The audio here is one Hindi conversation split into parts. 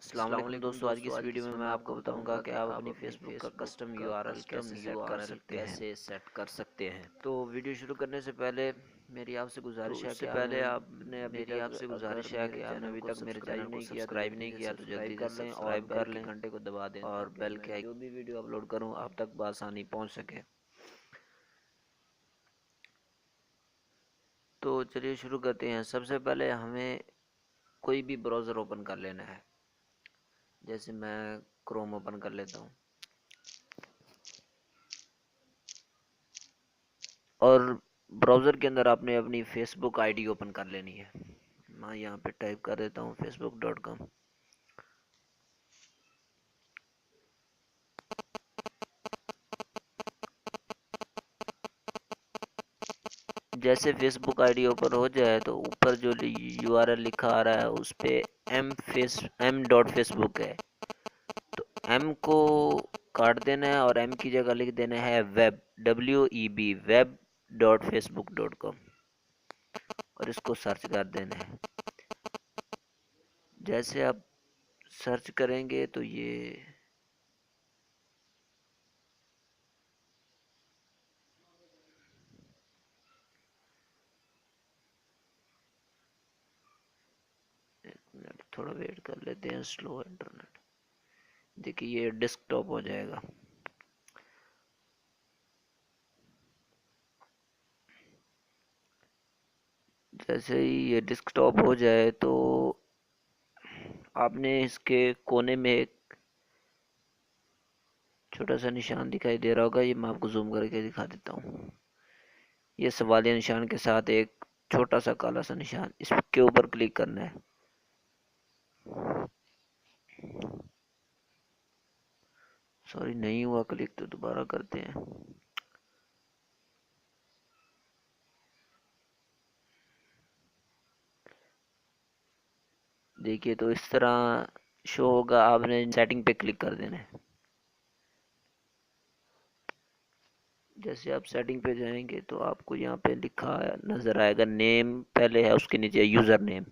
अस्सलाम वालेकुम दोस्तों, आज की इस वीडियो में मैं आपको बताऊंगा कि आप अपनी फेसबुक का कस्टम यूआरएल कैसे सेट कर सकते हैं। तो वीडियो शुरू करने से पहले मेरी आपसे गुजारिश है कि आपने अभी तक अगर मेरे चैनल को सब्सक्राइब नहीं किया तो जल्दी से सब्सक्राइब कर लें, घंटे को दबा दें और बेल के जो भी वीडियो अपलोड करूं आप तक बआसानी पहुंच सके। तो चलिए शुरू करते हैं। सबसे पहले हमें कोई भी ब्राउज़र ओपन कर लेना है। जैसे मैं क्रोम ओपन कर लेता हूँ और ब्राउज़र के अंदर आपने अपनी फेसबुक आईडी ओपन कर लेनी है। मैं यहाँ पे टाइप कर देता हूँ facebook.com। जैसे फेसबुक आईडी ओपन हो जाए तो ऊपर जो यूआरएल लिखा आ रहा है उस पे m.facebook है, तो m को काट देना है और m की जगह लिख देना है web.facebook.com और इसको सर्च कर देना है। जैसे आप सर्च करेंगे तो ये मिनट थोड़ा वेट कर लेते हैं, स्लो इंटरनेट। देखिए ये डेस्कटॉप हो जाएगा। जैसे ही ये डेस्कटॉप हो जाए तो आपने इसके कोने में एक छोटा सा निशान दिखाई दे रहा होगा, ये मैं आपको जूम करके दिखा देता हूँ। ये सवालिया निशान के साथ एक छोटा सा काला सा निशान, इसके ऊपर क्लिक करना है। सॉरी नहीं हुआ क्लिक, तो दोबारा करते हैं। देखिए तो इस तरह शो होगा, आपने सेटिंग पे क्लिक कर देना है। जैसे आप सेटिंग पे जाएंगे तो आपको यहाँ पे लिखा नज़र आएगा, नेम पहले है, उसके नीचे यूज़र नेम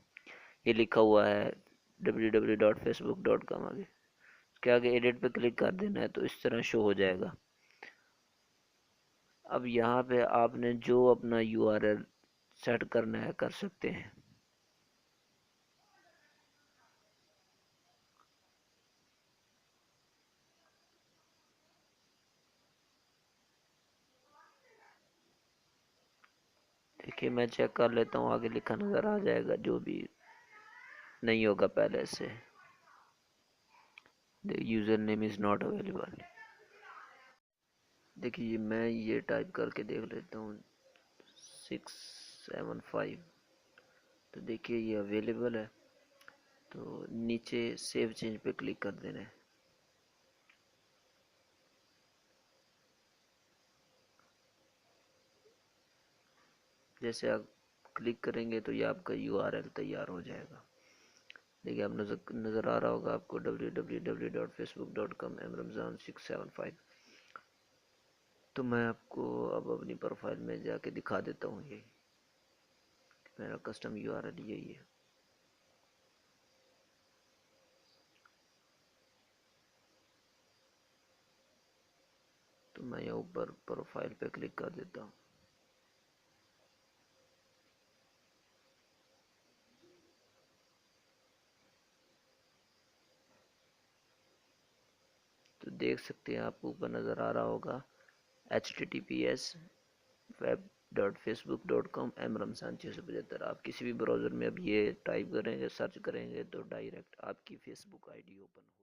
ये लिखा हुआ है www.facebook.com। आगे उसके आगे एडिट पे क्लिक कर देना है तो इस तरह शो हो जाएगा। अब यहाँ पे आपने जो अपना यूआरएल सेट करना है कर सकते हैं। देखिए मैं चेक कर लेता हूँ, आगे लिखा नज़र आ जाएगा जो भी नहीं होगा पहले से। User name is not available. देखिए मैं ये टाइप करके देख लेता हूँ 675, तो देखिए ये अवेलेबल है। तो नीचे सेव चेंज पे क्लिक कर देना है। जैसे आप क्लिक करेंगे तो ये आपका यूआरएल तैयार हो जाएगा। देखिए आप नज़र आ रहा होगा आपको www.facebook.com mramzan675। तो मैं आपको अब अपनी प्रोफाइल में जाके दिखा देता हूँ, ये मेरा कस्टम यूआरएल यही है। तो मैं यहाँ ऊपर प्रोफाइल पे क्लिक कर देता हूँ। तो देख सकते हैं, आपको ऊपर नज़र आ रहा होगा https://web.facebook.com mramzan675। आप किसी भी ब्राउज़र में अब ये टाइप करेंगे, सर्च करेंगे तो डायरेक्ट आपकी फेसबुक आईडी ओपन हो